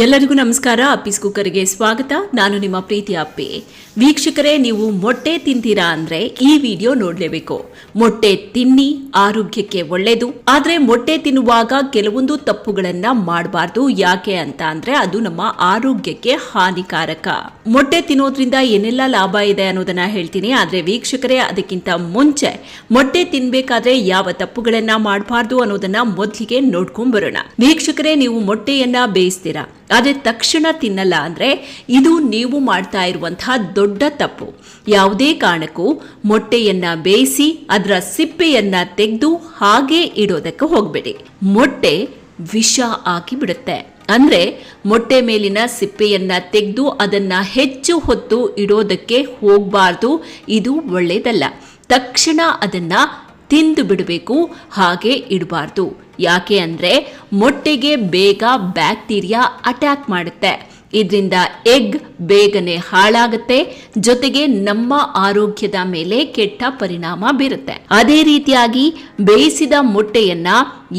ಎಲ್ಲರಿಗೂ ನಮಸ್ಕಾರ. ಅಪ್ಪೀಸ್ ಕುಕ್ಕರ್ಗೆ ಸ್ವಾಗತ. ನಾನು ನಿಮ್ಮ ಪ್ರೀತಿ ಅಪ್ಪಿ. ವೀಕ್ಷಕರೇ, ನೀವು ಮೊಟ್ಟೆ ತಿಂತೀರಾ ಅಂದ್ರೆ ಈ ವಿಡಿಯೋ ನೋಡ್ಲೇಬೇಕು. ಮೊಟ್ಟೆ ತಿನ್ನಿ, ಆರೋಗ್ಯಕ್ಕೆ ಒಳ್ಳೇದು. ಆದ್ರೆ ಮೊಟ್ಟೆ ತಿನ್ನುವಾಗ ಕೆಲವೊಂದು ತಪ್ಪುಗಳನ್ನ ಮಾಡಬಾರ್ದು. ಯಾಕೆ ಅಂತ ಅಂದ್ರೆ ಅದು ನಮ್ಮ ಆರೋಗ್ಯಕ್ಕೆ ಹಾನಿಕಾರಕ. ಮೊಟ್ಟೆ ತಿನ್ನೋದ್ರಿಂದ ಏನೆಲ್ಲ ಲಾಭ ಇದೆ ಅನ್ನೋದನ್ನ ಹೇಳ್ತೀನಿ. ಆದ್ರೆ ವೀಕ್ಷಕರೇ, ಅದಕ್ಕಿಂತ ಮುಂಚೆ ಮೊಟ್ಟೆ ತಿನ್ಬೇಕಾದ್ರೆ ಯಾವ ತಪ್ಪುಗಳನ್ನ ಮಾಡಬಾರ್ದು ಅನ್ನೋದನ್ನ ಮೊದಲಿಗೆ ನೋಡ್ಕೊಂಡ್ ಬರೋಣ. ವೀಕ್ಷಕರೇ, ನೀವು ಮೊಟ್ಟೆಯನ್ನ ಬೇಯಿಸ್ತೀರಾ, ಆದ್ರೆ ತಕ್ಷಣ ತಿನ್ನಲ್ಲ ಅಂದ್ರೆ ಇದು ನೀವು ಮಾಡ್ತಾ ಇರುವಂತಹ ದೊಡ್ಡ ತಪ್ಪು. ಯಾವುದೇ ಕಾರಣಕ್ಕೂ ಮೊಟ್ಟೆಯನ್ನ ಬೇಯಿಸಿ ಅದರ ಸಿಪ್ಪೆಯನ್ನ ತೆಗೆದು ಹಾಗೆ ಇಡೋದಕ್ಕೆ ಹೋಗ್ಬೇಡಿ. ಮೊಟ್ಟೆ ವಿಷ ಹಾಕಿ ಬಿಡುತ್ತೆ. ಅಂದ್ರೆ ಮೊಟ್ಟೆ ಮೇಲಿನ ಸಿಪ್ಪೆಯನ್ನ ತೆಗೆದು ಅದನ್ನ ಹೆಚ್ಚು ಹೊತ್ತು ಇಡೋದಕ್ಕೆ ಹೋಗಬಾರ್ದು. ಇದು ಒಳ್ಳೇದಲ್ಲ. ತಕ್ಷಣ ಅದನ್ನ ತಿಂದು ಬಿಡಬೇಕು, ಹಾಗೆ ಇಡಬಾರ್ದು. ಯಾಕೆ ಅಂದ್ರೆ ಮೊಟ್ಟೆಗೆ ಬೇಗ ಬ್ಯಾಕ್ಟೀರಿಯಾ ಅಟ್ಯಾಕ್ ಮಾಡುತ್ತೆ. ಇದರಿಂದ ಎಗ್ ಬೇಗನೆ ಹಾಳಾಗುತ್ತೆ, ಜೊತೆಗೆ ನಮ್ಮ ಆರೋಗ್ಯದ ಮೇಲೆ ಕೆಟ್ಟ ಪರಿಣಾಮ ಬೀರುತ್ತೆ. ಅದೇ ರೀತಿಯಾಗಿ ಬೇಯಿಸಿದ ಮೊಟ್ಟೆಯನ್ನ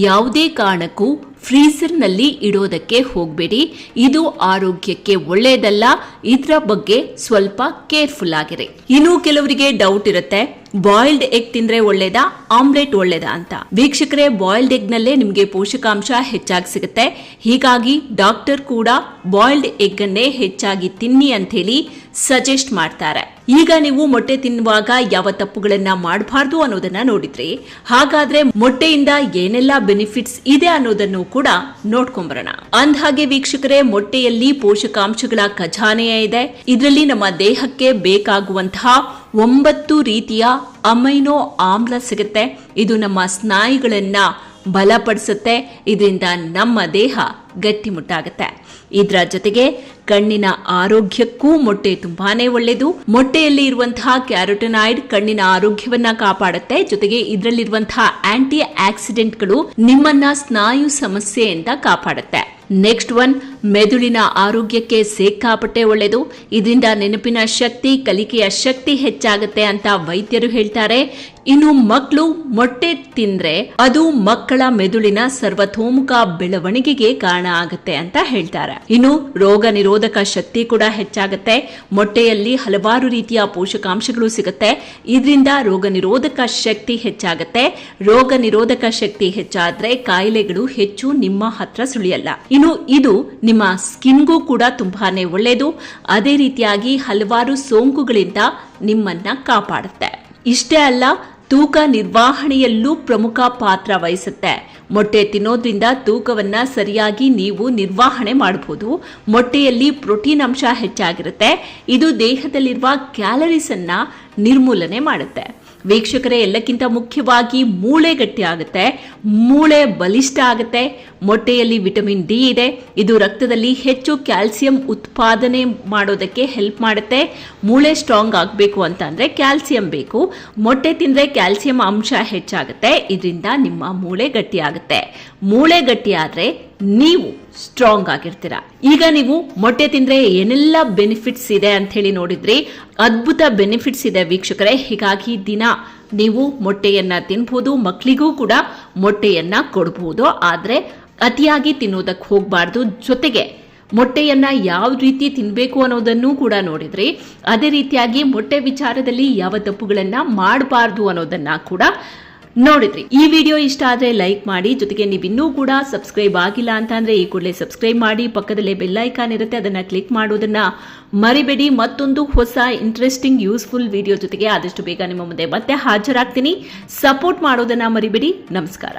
ಯಾವುದೇ ಕಾರಣಕ್ಕೂ ಫ್ರೀಜರ್ ನಲ್ಲಿ ಇಡೋದಕ್ಕೆ ಹೋಗಬೇಡಿ. ಇದು ಆರೋಗ್ಯಕ್ಕೆ ಒಳ್ಳೆಯದಲ್ಲ. ಇದರ ಬಗ್ಗೆ ಸ್ವಲ್ಪ ಕೇರ್ಫುಲ್ ಆಗಿರಿ. ಇನ್ನು ಕೆಲವರಿಗೆ ಡೌಟ್ ಇರುತ್ತೆ, ಬಾಯ್ಲ್ಡ್ ಎಗ್ ತಿಂದ್ರೆ ಒಳ್ಳೇದಾ, ಆಮ್ಲೆಟ್ ಒಳ್ಳೇದಾ ಅಂತ. ವೀಕ್ಷಕರೇ, ಬಾಯ್ಲ್ಡ್ ಎಗ್ ನಲ್ಲೇ ನಿಮಗೆ ಪೋಷಕಾಂಶ ಹೆಚ್ಚಾಗಿ ಸಿಗುತ್ತೆ. ಹೀಗಾಗಿ ಡಾಕ್ಟರ್ ಕೂಡ ಬಾಯ್ಲ್ಡ್ ಎಗ್ ಅನ್ನೇ ಹೆಚ್ಚಾಗಿ ತಿನ್ನಿ ಅಂತ ಹೇಳಿ ಸಜೆಸ್ಟ್ ಮಾಡ್ತಾರೆ. ಈಗ ನೀವು ಮೊಟ್ಟೆ ತಿನ್ನುವಾಗ ಯಾವ ತಪ್ಪುಗಳನ್ನ ಮಾಡಬಾರ್ದು ಅನ್ನೋದನ್ನ ನೋಡಿದ್ರಿ. ಹಾಗಾದ್ರೆ ಮೊಟ್ಟೆಯಿಂದ ಏನೆಲ್ಲ ಬೆನಿಫಿಟ್ಸ್ ಇದೆ ಅನ್ನೋದನ್ನು ಕೂಡ ನೋಡ್ಕೊಂಬರೋಣ. ಅಂದ್ಹಾಗೆ ವೀಕ್ಷಕರೇ, ಮೊಟ್ಟೆಯಲ್ಲಿ ಪೋಷಕಾಂಶಗಳ ಖಜಾನೆಯ ಇದೆ. ಇದರಲ್ಲಿ ನಮ್ಮ ದೇಹಕ್ಕೆ ಬೇಕಾಗುವಂತಹ 9 ರೀತಿಯ ಅಮೈನೋ ಆಮ್ಲ ಸಿಗುತ್ತೆ. ಇದು ನಮ್ಮ ಸ್ನಾಯುಗಳನ್ನ ಬಲಪಡಿಸುತ್ತೆ. ಇದರಿಂದ ನಮ್ಮ ದೇಹ ಗಟ್ಟಿಮುಟ್ಟಾಗುತ್ತೆ. ಇದರ ಜೊತೆಗೆ ಕಣ್ಣಿನ ಆರೋಗ್ಯಕ್ಕೂ ಮೊಟ್ಟೆ ತುಂಬಾನೇ ಒಳ್ಳೆಯದು. ಮೊಟ್ಟೆಯಲ್ಲಿ ಇರುವಂತಹ ಕ್ಯಾರೋಟಿನಾಯ್ಡ್ ಕಣ್ಣಿನ ಆರೋಗ್ಯವನ್ನ ಕಾಪಾಡುತ್ತೆ. ಜೊತೆಗೆ ಇದರಲ್ಲಿರುವಂತಹ ಆಂಟಿ ಆಕ್ಸಿಡೆಂಟ್ಗಳು ನಿಮ್ಮನ್ನ ಸ್ನಾಯು ಸಮಸ್ಯೆಯಿಂದ ಕಾಪಾಡುತ್ತೆ. ನೆಕ್ಸ್ಟ್ ಒನ್, ಮೆದುಳಿನ ಆರೋಗ್ಯಕ್ಕೆ ಸಿಕ್ಕಾಪಟ್ಟೆ ಒಳ್ಳೆಯದು. ಇದರಿಂದ ನೆನಪಿನ ಶಕ್ತಿ, ಕಲಿಕೆಯ ಶಕ್ತಿ ಹೆಚ್ಚಾಗುತ್ತೆ ಅಂತ ವೈದ್ಯರು ಹೇಳ್ತಾರೆ. ಇನ್ನು ಮಕ್ಕಳು ಮೊಟ್ಟೆ ತಿಂದ್ರೆ ಅದು ಮಕ್ಕಳ ಮೆದುಳಿನ ಸರ್ವತೋಮುಖ ಬೆಳವಣಿಗೆಗೆ ಕಾರಣ ಆಗುತ್ತೆ ಅಂತ ಹೇಳ್ತಾರೆ. ಇನ್ನು ರೋಗ ನಿರೋಧಕ ಶಕ್ತಿ ಕೂಡ ಹೆಚ್ಚಾಗುತ್ತೆ. ಮೊಟ್ಟೆಯಲ್ಲಿ ಹಲವಾರು ರೀತಿಯ ಪೋಷಕಾಂಶಗಳು ಸಿಗುತ್ತೆ. ಇದರಿಂದ ರೋಗ ನಿರೋಧಕ ಶಕ್ತಿ ಹೆಚ್ಚಾಗುತ್ತೆ. ರೋಗ ನಿರೋಧಕ ಶಕ್ತಿ ಹೆಚ್ಚಾದ್ರೆ ಕಾಯಿಲೆಗಳು ಹೆಚ್ಚು ನಿಮ್ಮ ಹತ್ರ ಸುಳಿಯಲ್ಲ. ಇನ್ನು ಇದು ನಿಮ್ಮ ಸ್ಕಿನ್ಗೂ ಕೂಡ ತುಂಬಾನೇ ಒಳ್ಳೆಯದು. ಅದೇ ರೀತಿಯಾಗಿ ಹಲವಾರು ಸೋಂಕುಗಳಿಂದ ನಿಮ್ಮನ್ನ ಕಾಪಾಡುತ್ತೆ. ಇಷ್ಟೇ ಅಲ್ಲ, ತೂಕ ನಿರ್ವಹಣೆಯಲ್ಲೂ ಪ್ರಮುಖ ಪಾತ್ರ ವಹಿಸುತ್ತೆ. ಮೊಟ್ಟೆ ತಿನ್ನೋದ್ರಿಂದ ತೂಕವನ್ನ ಸರಿಯಾಗಿ ನೀವು ನಿರ್ವಹಣೆ ಮಾಡಬಹುದು. ಮೊಟ್ಟೆಯಲ್ಲಿ ಪ್ರೋಟೀನ್ ಅಂಶ ಹೆಚ್ಚಾಗಿರುತ್ತೆ. ಇದು ದೇಹದಲ್ಲಿರುವ ಕ್ಯಾಲರೀಸ್ ಅನ್ನ ನಿರ್ಮೂಲನೆ ಮಾಡುತ್ತೆ. ವೀಕ್ಷಕರೇ, ಎಲ್ಲಕ್ಕಿಂತ ಮುಖ್ಯವಾಗಿ ಮೂಳೆ ಗಟ್ಟಿ ಆಗುತ್ತೆ, ಮೂಳೆ ಬಲಿಷ್ಠ ಆಗುತ್ತೆ. ಮೊಟ್ಟೆಯಲ್ಲಿ ವಿಟಮಿನ್ ಡಿ ಇದೆ. ಇದು ರಕ್ತದಲ್ಲಿ ಹೆಚ್ಚು ಕ್ಯಾಲ್ಸಿಯಂ ಉತ್ಪಾದನೆ ಮಾಡೋದಕ್ಕೆ ಹೆಲ್ಪ್ ಮಾಡುತ್ತೆ. ಮೂಳೆ ಸ್ಟ್ರಾಂಗ್ ಆಗಬೇಕು ಅಂತಂದ್ರೆ ಕ್ಯಾಲ್ಸಿಯಂ ಬೇಕು. ಮೊಟ್ಟೆ ತಿಂದ್ರೆ ಕ್ಯಾಲ್ಸಿಯಂ ಅಂಶ ಹೆಚ್ಚಾಗುತ್ತೆ. ಇದರಿಂದ ನಿಮ್ಮ ಮೂಳೆ ಗಟ್ಟಿ ಆಗುತ್ತೆ. ಮೂಳೆ ಗಟ್ಟಿ ಆದ್ರೆ ನೀವು ಸ್ಟ್ರಾಂಗ್ ಆಗಿರ್ತೀರಾ. ಈಗ ನೀವು ಮೊಟ್ಟೆ ತಿಂದ್ರೆ ಏನೆಲ್ಲ ಬೆನಿಫಿಟ್ಸ್ ಇದೆ ಅಂತ ಹೇಳಿ ನೋಡಿದ್ರಿ. ಅದ್ಭುತ ಬೆನಿಫಿಟ್ಸ್ ಇದೆ ವೀಕ್ಷಕರೇ. ಹೀಗಾಗಿ ದಿನ ನೀವು ಮೊಟ್ಟೆಯನ್ನ ತಿನ್ಬಹುದು. ಮಕ್ಕಳಿಗೂ ಕೂಡ ಮೊಟ್ಟೆಯನ್ನ ಕೊಡಬಹುದು. ಆದ್ರೆ ಅತಿಯಾಗಿ ತಿನ್ನೋದಕ್ಕೆ ಹೋಗಬಾರ್ದು. ಜೊತೆಗೆ ಮೊಟ್ಟೆಯನ್ನ ಯಾವ ರೀತಿ ತಿನ್ಬೇಕು ಅನ್ನೋದನ್ನು ಕೂಡ ನೋಡಿದ್ರಿ. ಅದೇ ರೀತಿಯಾಗಿ ಮೊಟ್ಟೆ ವಿಚಾರದಲ್ಲಿ ಯಾವ ತಪ್ಪುಗಳನ್ನ ಮಾಡಬಾರ್ದು ಅನ್ನೋದನ್ನ ಕೂಡ ನೋಡಿದ್ರಿ. ಈ ವಿಡಿಯೋ ಇಷ್ಟ ಆದ್ರೆ ಲೈಕ್ ಮಾಡಿ. ಜೊತೆಗೆ ನೀವು ಇನ್ನೂ ಕೂಡ ಸಬ್ಸ್ಕ್ರೈಬ್ ಆಗಿಲ್ಲ ಅಂತ ಅಂದ್ರೆ ಈ ಕೂಡಲೇ ಸಬ್ಸ್ಕ್ರೈಬ್ ಮಾಡಿ. ಪಕ್ಕದಲ್ಲೇ ಬೆಲ್ ಐಕಾನ್ ಇರುತ್ತೆ, ಅದನ್ನ ಕ್ಲಿಕ್ ಮಾಡೋದನ್ನ ಮರಿಬೇಡಿ. ಮತ್ತೊಂದು ಹೊಸ ಇಂಟ್ರೆಸ್ಟಿಂಗ್ ಯೂಸ್ಫುಲ್ ವಿಡಿಯೋ ಜೊತೆಗೆ ಆದಷ್ಟು ಬೇಗ ನಿಮ್ಮ ಮುಂದೆ ಮತ್ತೆ ಹಾಜರಾಗ್ತೀನಿ. ಸಪೋರ್ಟ್ ಮಾಡೋದನ್ನ ಮರಿಬೇಡಿ. ನಮಸ್ಕಾರ.